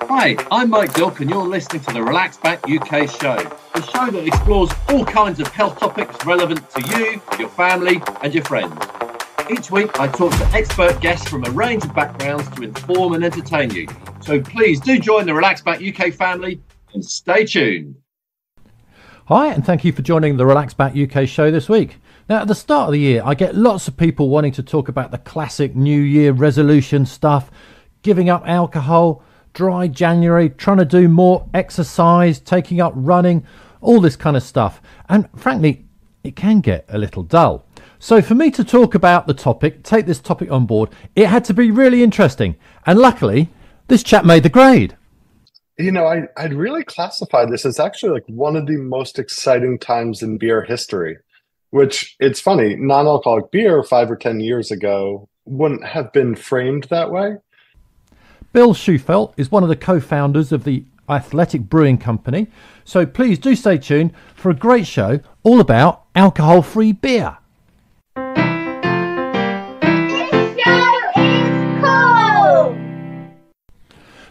Hi, I'm Mike Dilk, and you're listening to the Relax Back UK show, the show that explores all kinds of health topics relevant to you, your family, and your friends. Each week, I talk to expert guests from a range of backgrounds to inform and entertain you. So please do join the Relax Back UK family and stay tuned. Hi, and thank you for joining the Relax Back UK show this week. Now, at the start of the year, I get lots of people wanting to talk about the classic New Year resolution stuff, giving up alcohol, dry January, trying to do more exercise, taking up running, all this kind of stuff. And frankly, it can get a little dull. So for me to talk about the topic, take this topic on board, it had to be really interesting. And luckily, this chap made the grade. You know, I'd really classify this as actually like one of the most exciting times in beer history, which it's funny, non-alcoholic beer 5 or 10 years ago wouldn't have been framed that way. Bill Schufelt is one of the co-founders of the Athletic Brewing Company. So please do stay tuned for a great show all about alcohol-free beer.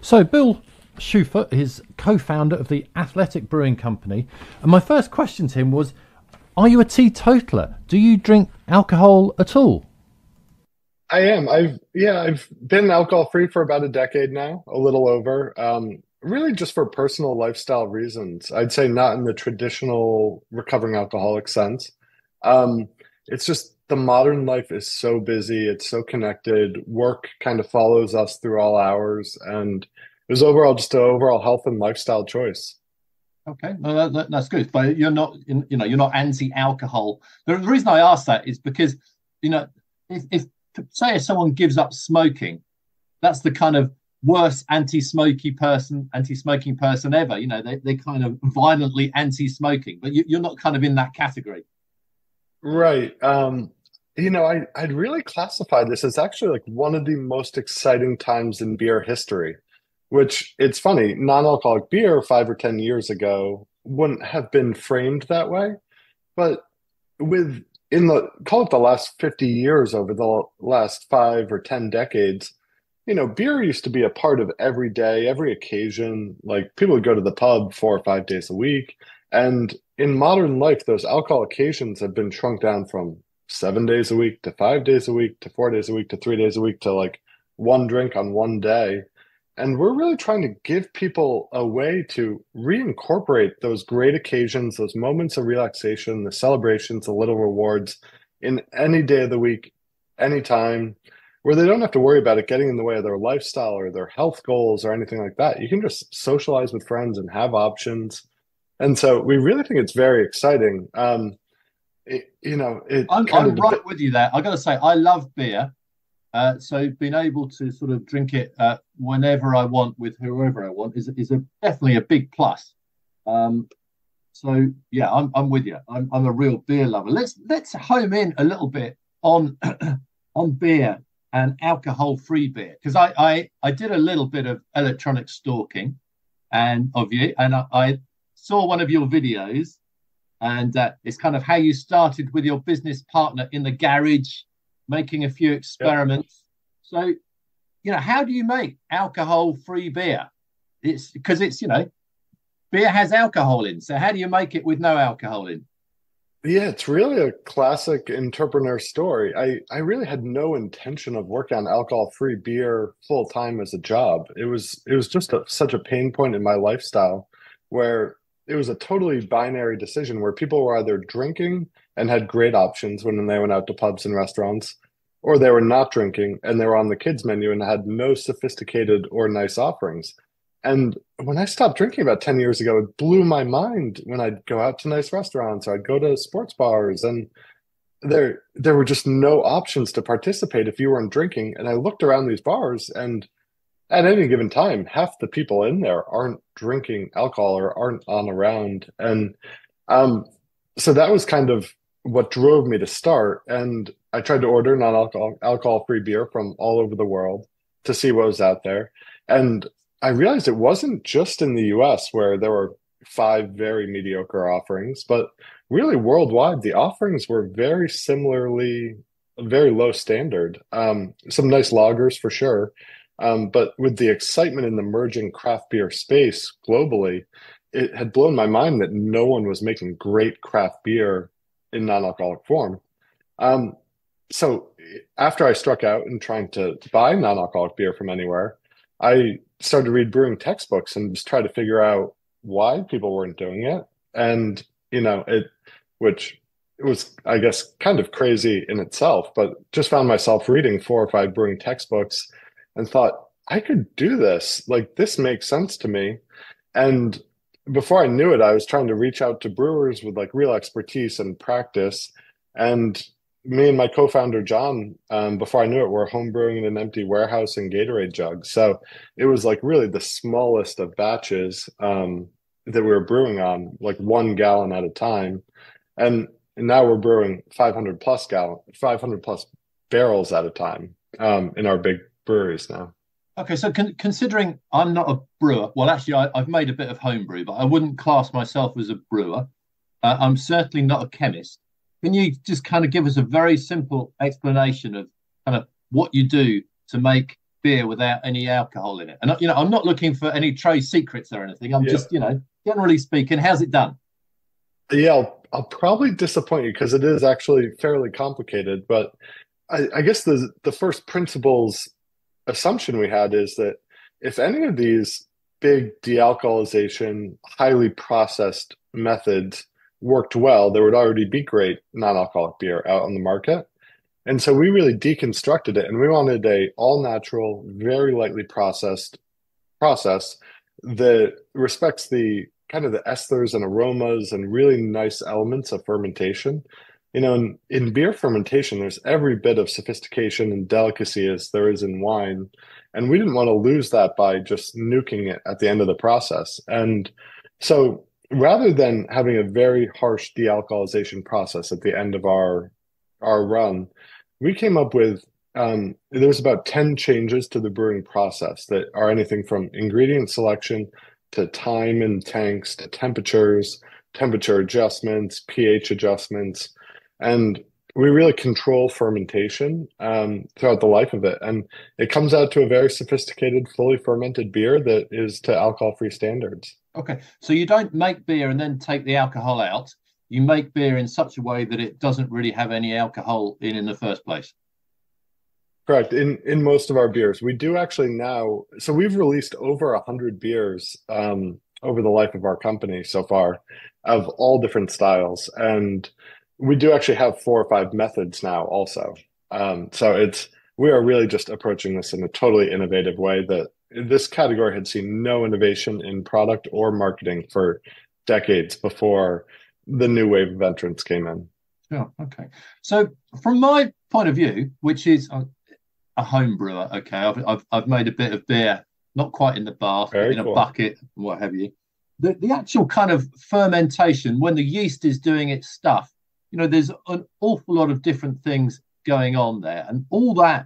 So Bill Schufelt is co-founder of the Athletic Brewing Company. And my first question to him was, are you a teetotaler? Do you drink alcohol at all? I am. I've been alcohol free for about a decade now, a little over. Really just for personal lifestyle reasons. I'd say not in the traditional recovering alcoholic sense. It's just the modern life is so busy, it's so connected. Work kind of follows us through all hours, and it was overall just an overall health and lifestyle choice. Okay, well, that's good. But you're not, you're not anti-alcohol. The reason I ask that is because, if say someone gives up smoking, that's the kind of worst anti-smoking person ever. They kind of violently anti-smoking, but you're not kind of in that category. Right. I'd really classify this as actually like one of the most exciting times in beer history, which it's funny, non-alcoholic beer 5 or 10 years ago wouldn't have been framed that way. But call it the last 50 years, over the last 5 or 10 decades, beer used to be a part of every day, every occasion. Like people would go to the pub 4 or 5 days a week. And in modern life, those alcohol occasions have been shrunk down from 7 days a week to 5 days a week to 4 days a week to 3 days a week to like one drink on one day. And we're really trying to give people a way to reincorporate those great occasions, those moments of relaxation, the celebrations, the little rewards in any day of the week, anytime, where they don't have to worry about it getting in the way of their lifestyle or their health goals or anything like that. You can just socialize with friends and have options. And so we really think it's very exciting. I'm right with you there. I got to say, I love beer. So being able to sort of drink it whenever I want with whoever I want is definitely a big plus. So yeah, I'm with you. I'm a real beer lover. Let's home in a little bit on on beer and alcohol-free beer, because I did a little bit of electronic stalking of you, and I saw one of your videos, and it's kind of how you started with your business partner in the garage, making a few experiments. Yep. So, how do you make alcohol-free beer? It's because beer has alcohol in. So how do you make it with no alcohol in? Yeah, it's really a classic entrepreneur story. I really had no intention of working on alcohol-free beer full time as a job. It was just such a pain point in my lifestyle where it was a totally binary decision where people were either drinking and had great options when they went out to pubs and restaurants, or they were not drinking and they were on the kids menu and had no sophisticated or nice offerings. And when I stopped drinking about 10 years ago, it blew my mind when I'd go out to nice restaurants or I'd go to sports bars, and there were just no options to participate if you weren't drinking. And I looked around these bars, and at any given time, half the people in there aren't drinking alcohol or aren't on around. And so that was kind of what drove me to start. And I tried to order alcohol-free beer from all over the world to see what was out there. And I realized it wasn't just in the US where there were 5 very mediocre offerings, but really worldwide, the offerings were very similarly very low standard. Some nice lagers for sure, But with the excitement in the merging craft beer space globally, it had blown my mind that no one was making great craft beer in non-alcoholic form. Um, so after I struck out in trying to buy non-alcoholic beer from anywhere, I started to read brewing textbooks and just try to figure out why people weren't doing it. And, which it was, I guess, kind of crazy in itself, but just found myself reading 4 or 5 brewing textbooks and thought, I could do this. Like, this makes sense to me. And before I knew it, I was trying to reach out to brewers with like real expertise and practice. And me and my co-founder John, before I knew it, were home brewing in an empty warehouse in Gatorade jugs. So it was like really the smallest of batches that we were brewing on, like 1 gallon at a time. And now we're brewing 500 plus barrels at a time in our big breweries now. Okay, so considering I'm not a brewer, well, actually, I've made a bit of homebrew, but I wouldn't class myself as a brewer. I'm certainly not a chemist. Can you just kind of give us a very simple explanation of kind of what you do to make beer without any alcohol in it? And I'm not looking for any trade secrets or anything. I'm just, generally speaking, how's it done? Yeah, I'll probably disappoint you because it is actually fairly complicated. But I guess the first principles assumption we had is that if any of these big dealcoholization, highly processed methods worked well, there would already be great non-alcoholic beer out on the market. And so we really deconstructed it, and we wanted a all natural, very lightly processed process that respects the kind of the esters and aromas and really nice elements of fermentation. In beer fermentation, there's every bit of sophistication and delicacy as there is in wine. And we didn't want to lose that by just nuking it at the end of the process. And so rather than having a very harsh dealcoholization process at the end of our run, we came up with there's about 10 changes to the brewing process that are anything from ingredient selection to time in tanks to temperatures, temperature adjustments, pH adjustments. And we really control fermentation throughout the life of it. And it comes out to a very sophisticated, fully fermented beer that is to alcohol-free standards. Okay, so you don't make beer and then take the alcohol out. You make beer in such a way that it doesn't really have any alcohol in the first place. Correct. In most of our beers, we do actually now. So we've released over 100 beers over the life of our company so far, of all different styles, and we do actually have 4 or 5 methods now also. So we are really just approaching this in a totally innovative way that this category had seen no innovation in product or marketing for decades before the new wave of entrants came in. Sure. Okay. So from my point of view, which is a home brewer, okay, I've made a bit of beer, not quite in the bath, but in a bucket and what have you. The actual kind of fermentation, when the yeast is doing its stuff, there's an awful lot of different things going on there, and all that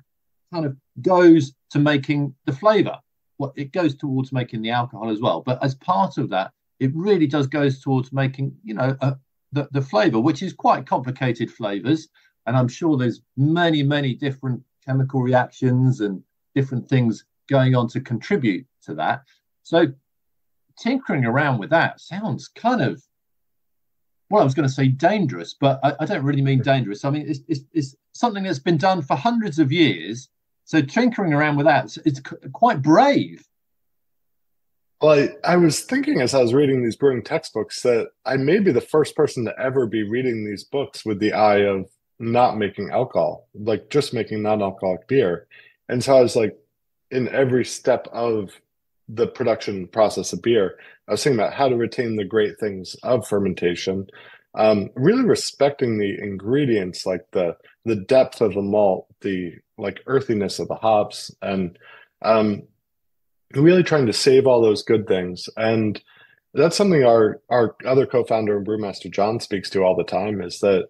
kind of goes to making the flavor. Well, it goes towards making the alcohol as well, but as part of that, it really does goes towards making, the flavor, which is quite complicated flavors, and I'm sure there's many, many different chemical reactions and different things going on to contribute to that. So tinkering around with that sounds kind of, well, I was going to say dangerous, but I don't really mean dangerous. I mean, it's something that's been done for hundreds of years. So tinkering around with that, it's quite brave. Well, I was thinking as I was reading these brewing textbooks that I may be the first person to ever be reading these books with the eye of not making alcohol, like just making non-alcoholic beer. And so I was like, in every step of the production process of beer, I was thinking about how to retain the great things of fermentation, really respecting the ingredients, like the depth of the malt, the like earthiness of the hops, and really trying to save all those good things. And that's something our other co-founder and brewmaster John speaks to all the time, is that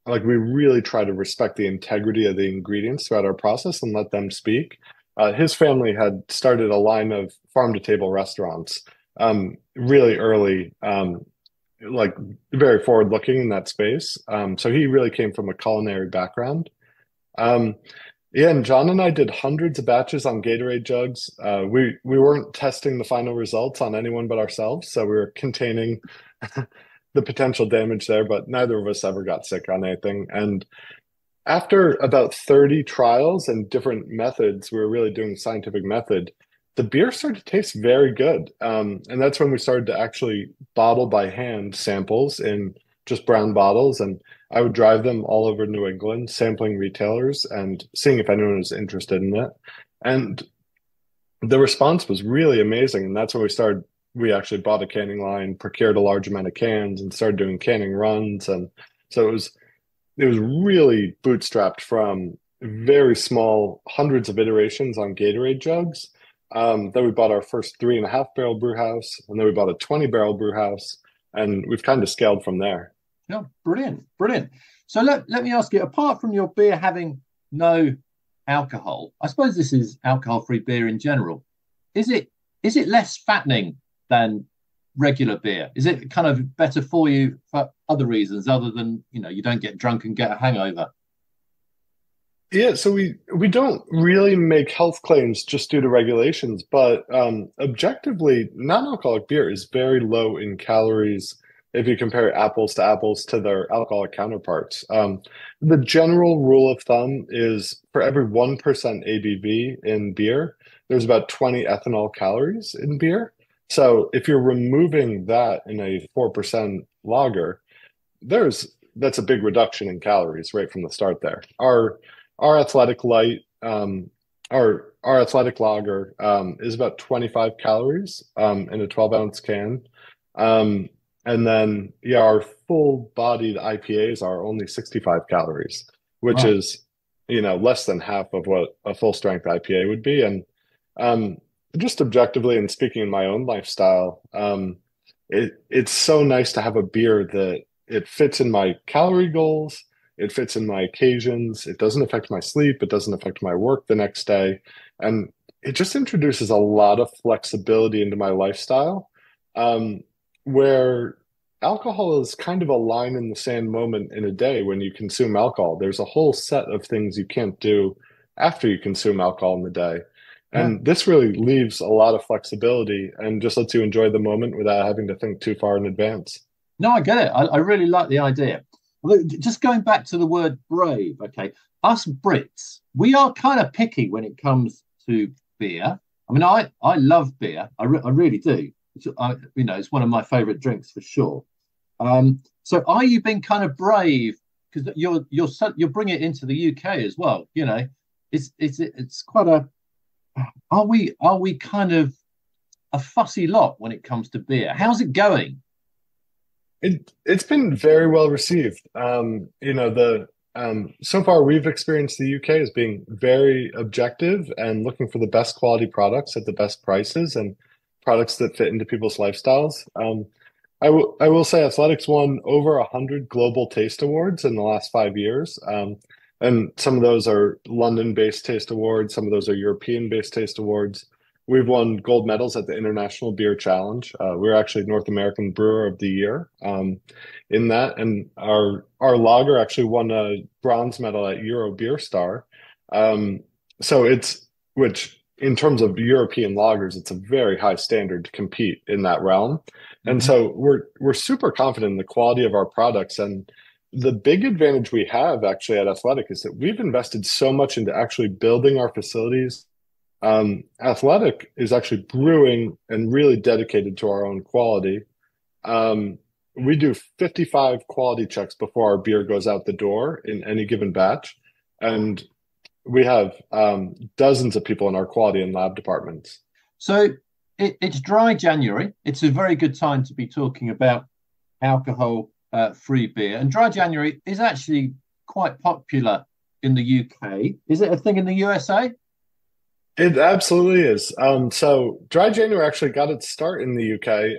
like we really try to respect the integrity of the ingredients throughout our process and let them speak. His family had started a line of farm to table restaurants really early, like very forward looking in that space. So he really came from a culinary background. Yeah, and John and I did hundreds of batches on Gatorade jugs. We weren't testing the final results on anyone but ourselves, so we were containing the potential damage there, but neither of us ever got sick on anything. And after about 30 trials and different methods, we were really doing scientific method, the beer started to taste very good. And that's when we started to actually bottle by hand samples in just brown bottles. And I would drive them all over New England, sampling retailers and seeing if anyone was interested in it. And the response was really amazing. And that's when we actually bought a canning line, procured a large amount of cans, and started doing canning runs. And so it was really bootstrapped from very small hundreds of iterations on Gatorade jugs. Then we bought our first 3.5 barrel brew house, and then we bought a 20 barrel brew house, and we've kind of scaled from there. Yeah, brilliant, brilliant. So let me ask you, apart from your beer having no alcohol, I suppose this is alcohol-free beer in general. Is it less fattening than regular beer? Is it kind of better for you for other reasons other than, you don't get drunk and get a hangover? Yeah, so we don't really make health claims just due to regulations, but objectively, non-alcoholic beer is very low in calories if you compare apples to their alcoholic counterparts. The general rule of thumb is for every 1% ABV in beer, there's about 20 ethanol calories in beer. So if you're removing that in a 4% lager, that's a big reduction in calories right from the start there. Our athletic light, our athletic lager is about 25 calories in a 12-ounce can. And then, yeah, our full-bodied IPAs are only 65 calories, which Wow. is, less than half of what a full-strength IPA would be. And um, just objectively, and speaking in my own lifestyle, it's so nice to have a beer that it fits in my calorie goals, it fits in my occasions, it doesn't affect my sleep, it doesn't affect my work the next day, and it just introduces a lot of flexibility into my lifestyle, um, where alcohol is kind of a line in the sand moment in a day when you consume alcohol. There's a whole set of things you can't do after you consume alcohol in the day. Yeah. And this really leaves a lot of flexibility and just lets you enjoy the moment without having to think too far in advance. No, I get it. I really like the idea. Look, just going back to the word brave, okay. Us Brits, we are kind of picky when it comes to beer. I mean, I love beer. I really do. It's one of my favorite drinks for sure. So are you being kind of brave because you're bringing it into the UK as well? It's quite a. Are we kind of a fussy lot when it comes to beer? How's it going? It's been very well received. The so far we've experienced the UK as being very objective and looking for the best quality products at the best prices and products that fit into people's lifestyles. I will say Athletics won over 100 global taste awards in the last 5 years. And some of those are London-based taste awards, some of those are European-based taste awards. We've won gold medals at the International Beer Challenge. We're actually North American Brewer of the Year in that, and our lager actually won a bronze medal at Euro Beer Star. Um, so which in terms of European lagers, it's a very high standard to compete in that realm. And Mhm. so we're super confident in the quality of our products. And the big advantage we have actually at Athletic is that we've invested so much into actually building our facilities. Athletic is actually brewing and really dedicated to our own quality. Um, we do 55 quality checks before our beer goes out the door in any given batch. And we have dozens of people in our quality and lab departments. So it's dry January. It's a very good time to be talking about alcohol free beer. And dry January is actually quite popular in the UK. Is it a thing in the USA? It absolutely is. So Dry January actually got its start in the UK.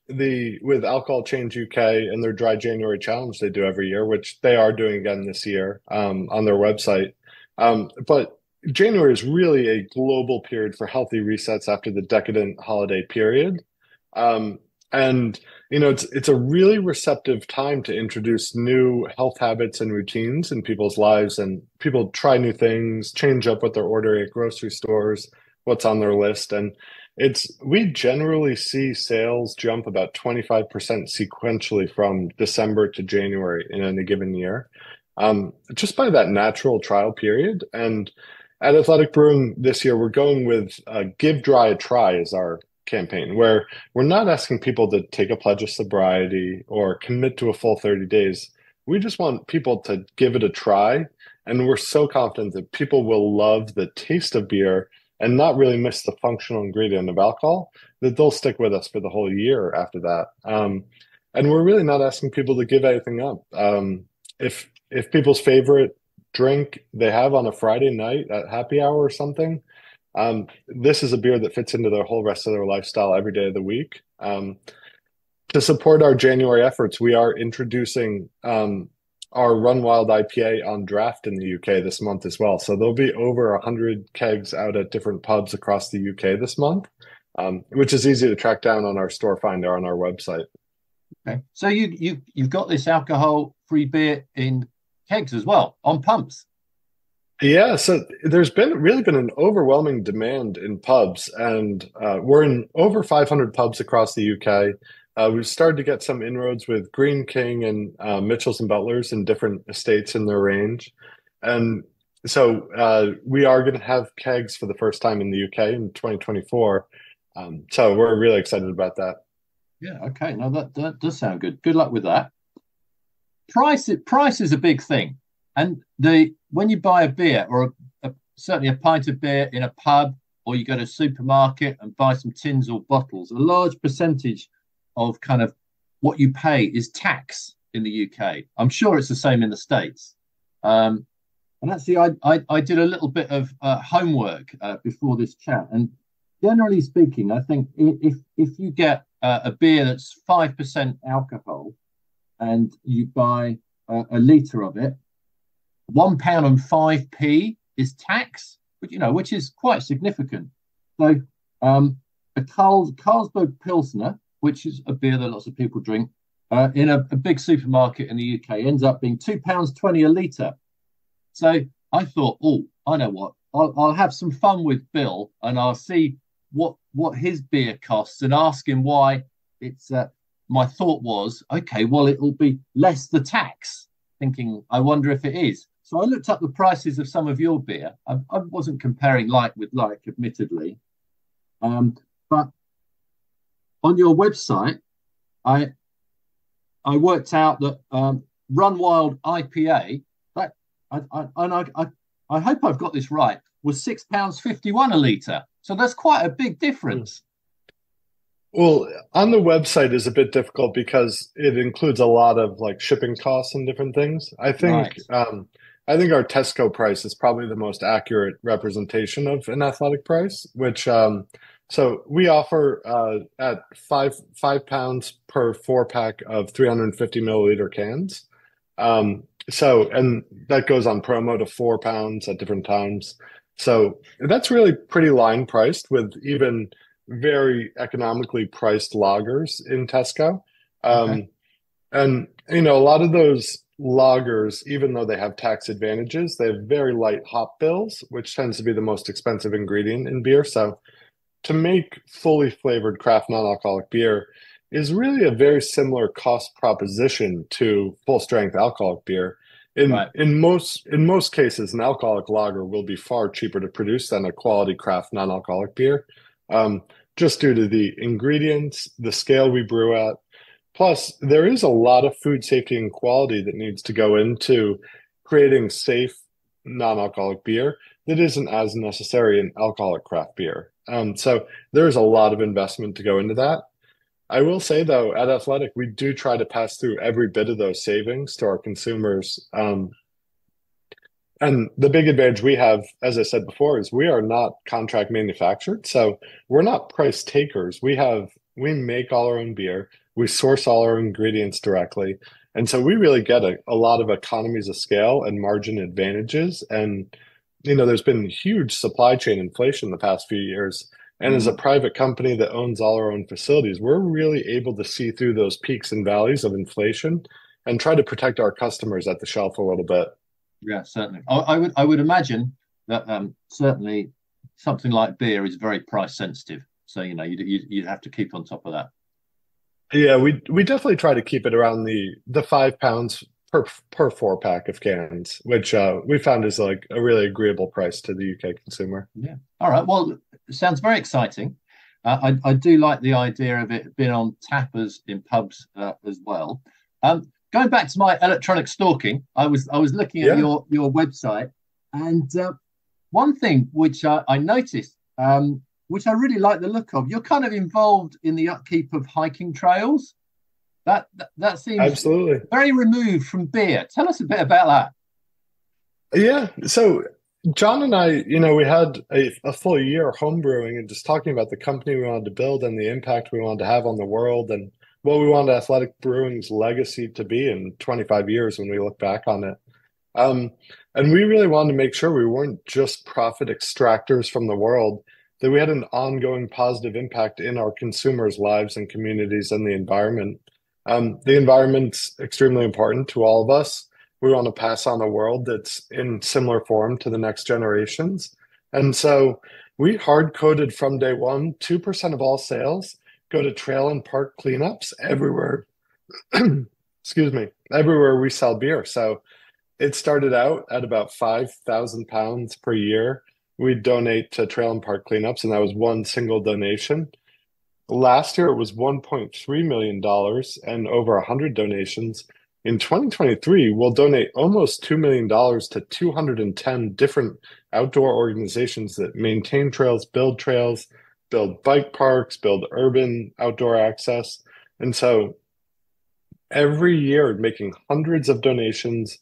The with Alcohol Change UK and their Dry January challenge they do every year, which they are doing again this year on their website. But January is really a global period for healthy resets after the decadent holiday period. Um, And it's a really receptive time to introduce new health habits and routines in people's lives, and people try new things, change up what they're ordering at grocery stores, what's on their list. And we generally see sales jump about 25% sequentially from December to January in any given year, just by that natural trial period. And at Athletic Brewing this year, we're going with Give Dry a Try as our campaign, where we're not asking people to take a pledge of sobriety or commit to a full 30 days. We just want people to give it a try. And we're so confident that people will love the taste of beer and not really miss the functional ingredient of alcohol, that they'll stick with us for the whole year after that. And we're really not asking people to give anything up. If people's favorite drink they have on a Friday night at happy hour or something, this is a beer that fits into their whole rest of their lifestyle every day of the week. To support our January efforts, we are introducing our Run Wild IPA on draft in the UK this month as well. So there'll be over 100 kegs out at different pubs across the UK this month, which is easy to track down on our store finder on our website. Okay, so you've got this alcohol-free beer in kegs as well on pumps. Yeah, so there's really been an overwhelming demand in pubs, and we're in over 500 pubs across the UK. We've started to get some inroads with Green King and Mitchells and Butlers in different estates in their range. And so we are going to have kegs for the first time in the UK in 2024. So we're really excited about that. Yeah, okay. No, that does sound good. Good luck with that. Price is a big thing. And when you buy a beer or certainly a pint of beer in a pub, or you go to a supermarket and buy some tins or bottles, a large percentage of kind of what you pay is tax in the UK. I'm sure it's the same in the States. And actually, I did a little bit of homework before this chat. And generally speaking, I think if you get a beer that's 5% alcohol and you buy a litre of it, £1.05 is tax, which is quite significant. So a Carlsberg Pilsner, which is a beer that lots of people drink, in a big supermarket in the UK ends up being £2.20 a litre. So I thought, I know what, I'll have some fun with Bill and I'll see what his beer costs and ask him why it's. My thought was, okay, well, it'll be less the tax. Thinking, I wonder if it is. So I looked up the prices of some of your beer. I wasn't comparing like with like, admittedly, but on your website, I worked out that Run Wild IPA, that I hope I've got this right, was £6.51 a litre. So that's quite a big difference. Well, on the website is a bit difficult because it includes a lot of like shipping costs and different things. I think I think our Tesco price is probably the most accurate representation of an athletic price, which so we offer at £5 per 4-pack of 350 milliliter cans. And that goes on promo to £4 at different times. So that's really pretty line priced with even very economically priced lagers in Tesco. Okay. And, a lot of those lagers, even though they have tax advantages, they have very light hop bills, which tends to be the most expensive ingredient in beer. So to make fully flavored craft non-alcoholic beer is really a very similar cost proposition to full strength alcoholic beer. In most cases, an alcoholic lager will be far cheaper to produce than a quality craft non-alcoholic beer, just due to the ingredients, the scale we brew at. Plus, there is a lot of food safety and quality that needs to go into creating safe non-alcoholic beer that isn't as necessary in alcoholic craft beer. So there's a lot of investment to go into that. I will say, though, at Athletic, we do try to pass through every bit of those savings to our consumers. And the big advantage we have, as I said before, is we are not contract manufactured. So we're not price takers. We make all our own beer. We source all our ingredients directly. And so we really get a lot of economies of scale and margin advantages. And, there's been huge supply chain inflation the past few years. And as a Hmm. private company that owns all our own facilities, we're really able to see through those peaks and valleys of inflation and try to protect our customers at the shelf a little bit. Yeah, certainly. I would imagine that certainly something like beer is very price sensitive. So you'd have to keep on top of that. Yeah, we definitely try to keep it around the £5 per 4 pack of cans, which we found is like a really agreeable price to the UK consumer. Yeah. All right. Well, it sounds very exciting. I do like the idea of it being on tappers in pubs as well. Going back to my electronic stalking, I was looking at Yeah, your website, and one thing which I noticed, which I really like the look of, you're kind of involved in the upkeep of hiking trails. That seems absolutely. very removed from beer. Tell us a bit about that. Yeah. So John and I, we had a full year home brewing and just talking about the company we wanted to build and the impact we wanted to have on the world and what we wanted Athletic Brewing's legacy to be in 25 years when we look back on it. Um, and we really wanted to make sure we weren't just profit extractors from the world, that we had an ongoing positive impact in our consumers' lives and communities and the environment. The environment's extremely important to all of us. We want to pass on a world that's in similar form to the next generations. And so we hard coded from day one, 2% of all sales go to trail and park cleanups everywhere. Excuse me, everywhere we sell beer. So it started out at about £5,000 per year. We donate to trail and park cleanups, and that was one single donation. Last year, it was $1.3 million dollars and over 100 donations. In 2023, we'll donate almost $2 million dollars to 210 different outdoor organizations that maintain trails, build bike parks, build urban outdoor access. And so every year, making hundreds of donations,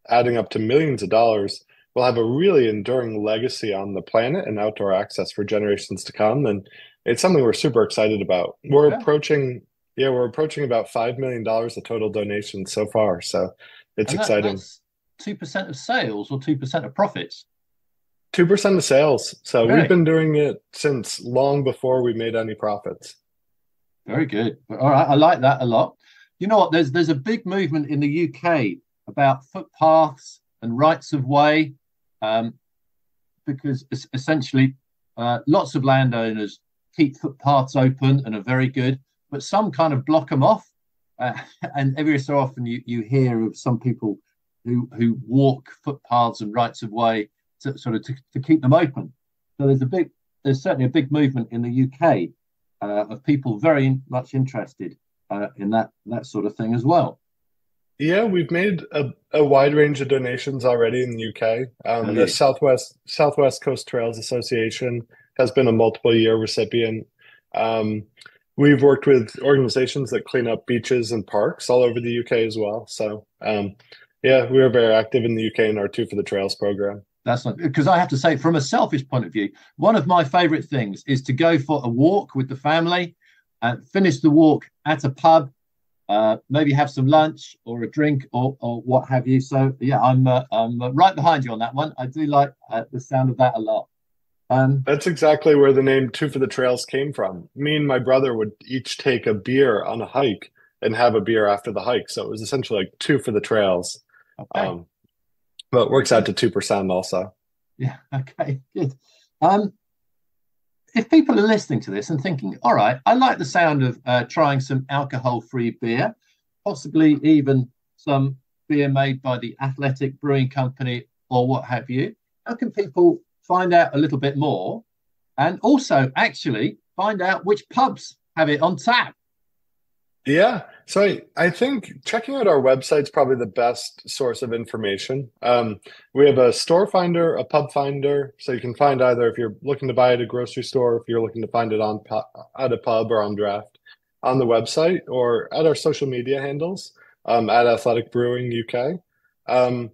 adding up to millions of dollars, will have a really enduring legacy on the planet and outdoor access for generations to come. And it's something we're super excited about. Yeah. We're approaching about $5 million of total donations so far. So it's And that exciting. that's 2% of sales or 2% of profits. 2% of sales. So we've Really? been doing it since long before we made any profits. Very good. All right, I like that a lot. You know what? There's a big movement in the UK about footpaths and rights of way, um, because essentially lots of landowners keep footpaths open and are very good, but some kind of block them off. Uh, and every so often you hear of some people who walk footpaths and rights of way to keep them open. So there's certainly a big movement in the UK of people very much interested in that sort of thing as well. Yeah, we've made a wide range of donations already in the UK. Have The you? Southwest Coast Trails Association has been a multiple year recipient. Um, we've worked with organizations that clean up beaches and parks all over the UK as well. So yeah, we are very active in the UK in our Two for the Trails program. That's not because I have to say, from a selfish point of view, one of my favorite things is to go for a walk with the family and finish the walk at a pub, maybe have some lunch or a drink or what have you. So yeah, I'm right behind you on that one. I do like the sound of that a lot. Um, That's exactly where the name Two for the Trails came from. Me and my brother would each take a beer on a hike and have a beer after the hike. So it was essentially like two for the trails. okay, Um, but it very works out good. to 2% also. Yeah, okay, good. Um, if people are listening to this and thinking, all right, I like the sound of trying some alcohol-free beer, possibly even some beer made by the Athletic Brewing Company or what have you, how can people find out a little bit more and also actually find out which pubs have it on tap? Yeah. So I think checking out our website is probably the best source of information. We have a store finder, a pub finder, so you can find either if you're looking to buy it at a grocery store, if you're looking to find it at a pub or on draft on the website or at our social media handles at Athletic Brewing UK. Um,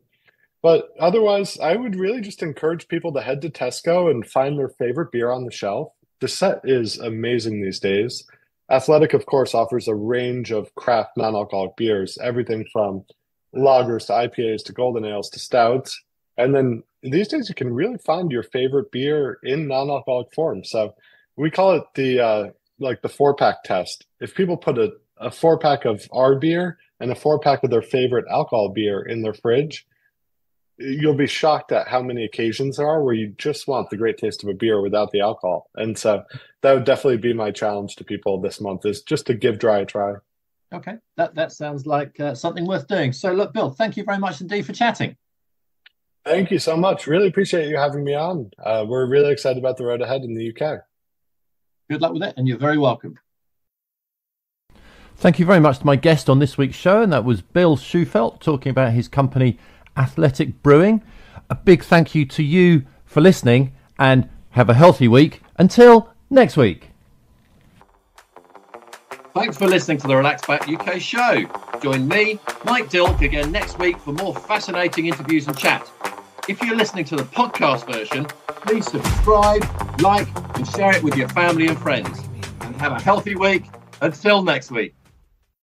but otherwise, I would really just encourage people to head to Tesco and find their favorite beer on the shelf. The set is amazing these days. Athletic, of course, offers a range of craft non-alcoholic beers, everything from lagers to IPAs to golden ales to stouts. And then these days you can really find your favorite beer in non-alcoholic form. So we call it the like the 4-pack test. If people put a 4-pack of our beer and a 4-pack of their favorite alcohol beer in their fridge, you'll be shocked at how many occasions there are where you just want the great taste of a beer without the alcohol. And so that would definitely be my challenge to people this month, is just to give dry a try. Okay, that sounds like something worth doing. So look, Bill, thank you very much indeed for chatting. Thank you so much. Really appreciate you having me on. We're really excited about the road ahead in the UK. Good luck with it, and you're very welcome. Thank you very much to my guest on this week's show, and that was Bill Schufelt talking about his company Athletic Brewing. A big thank you to you for listening, and have a healthy week. Until next week. Thanks for listening to the Relax Back UK show. Join me, Mike Dilk, again next week for more fascinating interviews and chat. If you're listening to the podcast version, please subscribe, like, and share it with your family and friends. And have a healthy week. Until next week.